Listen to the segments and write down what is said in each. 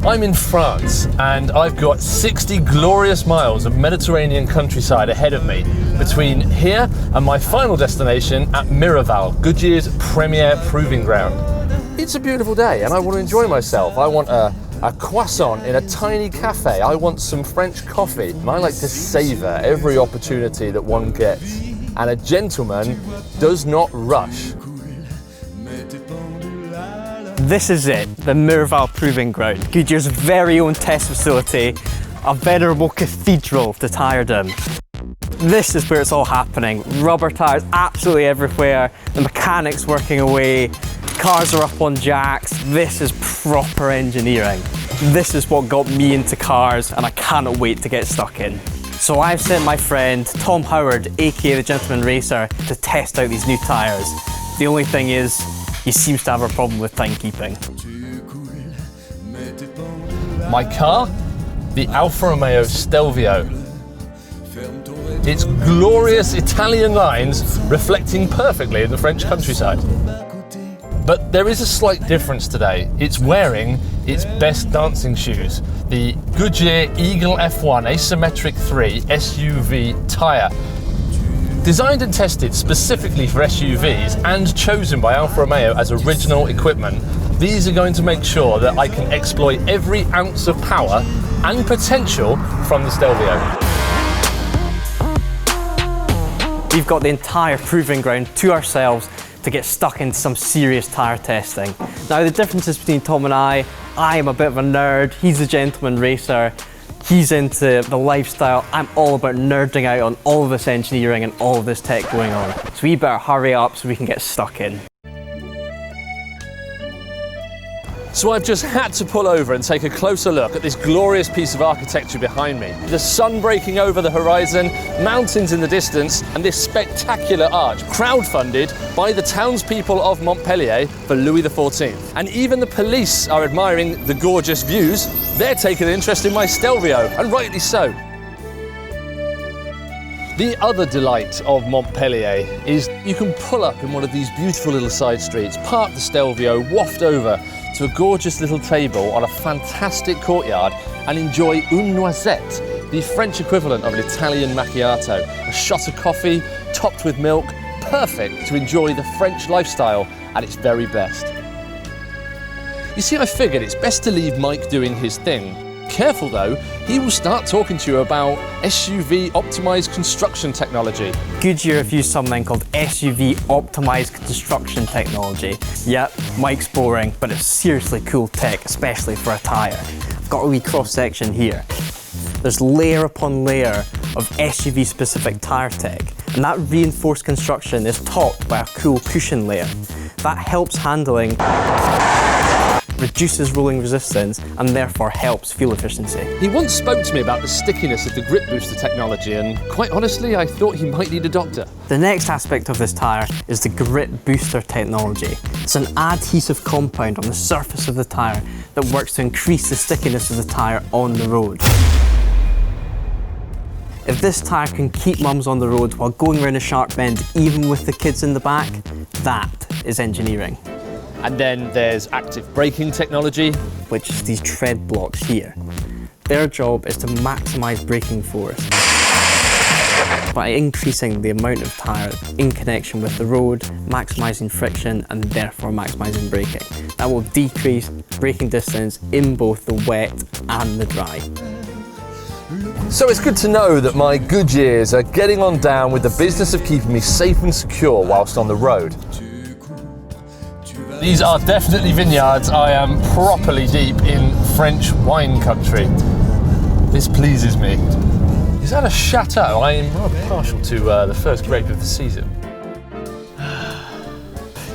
I'm in France and I've got 60 glorious miles of Mediterranean countryside ahead of me between here and my final destination at Miraval, Goodyear's premier proving ground. It's a beautiful day and I want to enjoy myself. I want a croissant in a tiny cafe. I want some French coffee. And I like to savour every opportunity that one gets. And a gentleman does not rush. This is it, the Miraval Proving Ground, Goodyear's very own test facility, a venerable cathedral to tyredom. This is where it's all happening. Rubber tyres absolutely everywhere, the mechanics working away, cars are up on jacks. This is proper engineering. This is what got me into cars and I cannot wait to get stuck in. So I've sent my friend Tom Howard, aka the Gentleman Racer, to test out these new tyres. The only thing is, he seems to have a problem with timekeeping. My car? The Alfa Romeo Stelvio. Its glorious Italian lines reflecting perfectly in the French countryside. But there is a slight difference today. It's wearing its best dancing shoes, the Goodyear Eagle F1 Asymmetric 3 SUV tyre. Designed and tested specifically for SUVs and chosen by Alfa Romeo as original equipment, these are going to make sure that I can exploit every ounce of power and potential from the Stelvio. We've got the entire proving ground to ourselves to get stuck into some serious tyre testing. Now the differences between Tom and I am a bit of a nerd, he's a gentleman racer, he's into the lifestyle, I'm all about nerding out on all of this engineering and all of this tech going on. So we better hurry up so we can get stuck in. So I've just had to pull over and take a closer look at this glorious piece of architecture behind me. The sun breaking over the horizon, mountains in the distance, and this spectacular arch, crowdfunded by the townspeople of Montpellier for Louis XIV. And even the police are admiring the gorgeous views. They're taking an interest in my Stelvio, and rightly so. The other delight of Montpellier is you can pull up in one of these beautiful little side streets, park the Stelvio, waft over to a gorgeous little table on a fantastic courtyard and enjoy une noisette, the French equivalent of an Italian macchiato. A shot of coffee topped with milk, perfect to enjoy the French lifestyle at its very best. You see, I figured it's best to leave Mike doing his thing. Careful though, he will start talking to you about SUV optimized construction technology. Goodyear have used something called SUV optimized construction technology. Yep, Mike's boring, but it's seriously cool tech, especially for a tyre. I've got a wee cross section here. There's layer upon layer of SUV specific tyre tech, and that reinforced construction is topped by a cool cushion layer. That helps handling, reduces rolling resistance, and therefore helps fuel efficiency. He once spoke to me about the stickiness of the grip booster technology, and quite honestly, I thought he might need a doctor. The next aspect of this tyre is the grip booster technology. It's an adhesive compound on the surface of the tyre that works to increase the stickiness of the tyre on the road. If this tyre can keep mums on the road while going around a sharp bend, even with the kids in the back, that is engineering. And then there's active braking technology, which is these tread blocks here. Their job is to maximise braking force by increasing the amount of tyre in connection with the road, maximising friction and therefore maximising braking. That will decrease braking distance in both the wet and the dry. So it's good to know that my Goodyears are getting on down with the business of keeping me safe and secure whilst on the road. These are definitely vineyards. I am properly deep in French wine country. This pleases me. Is that a chateau? I am rather partial to the first grape of the season.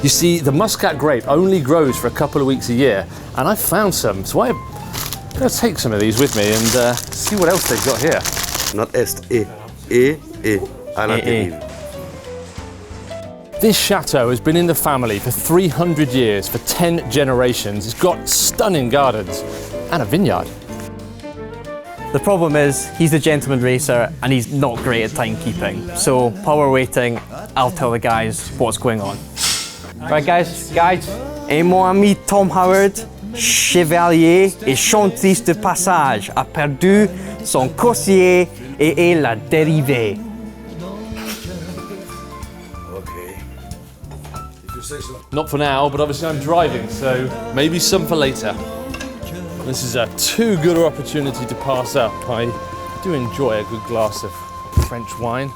You see, the Muscat grape only grows for a couple of weeks a year, and I've found some, so I'm going to take some of these with me and see what else they've got here. Not est, à l'intérieur. This chateau has been in the family for 300 years, for 10 generations. It's got stunning gardens and a vineyard. The problem is, he's a gentleman racer and he's not great at timekeeping. So while we're waiting, I'll tell the guys what's going on. Right guys, et mon ami Tom Howard, chevalier et chantice de passage, a perdu son coursier et est la dérivée. Okay. If you say so. Not for now, but obviously I'm driving, so maybe some for later. This is a too good an opportunity to pass up. I do enjoy a good glass of French wine.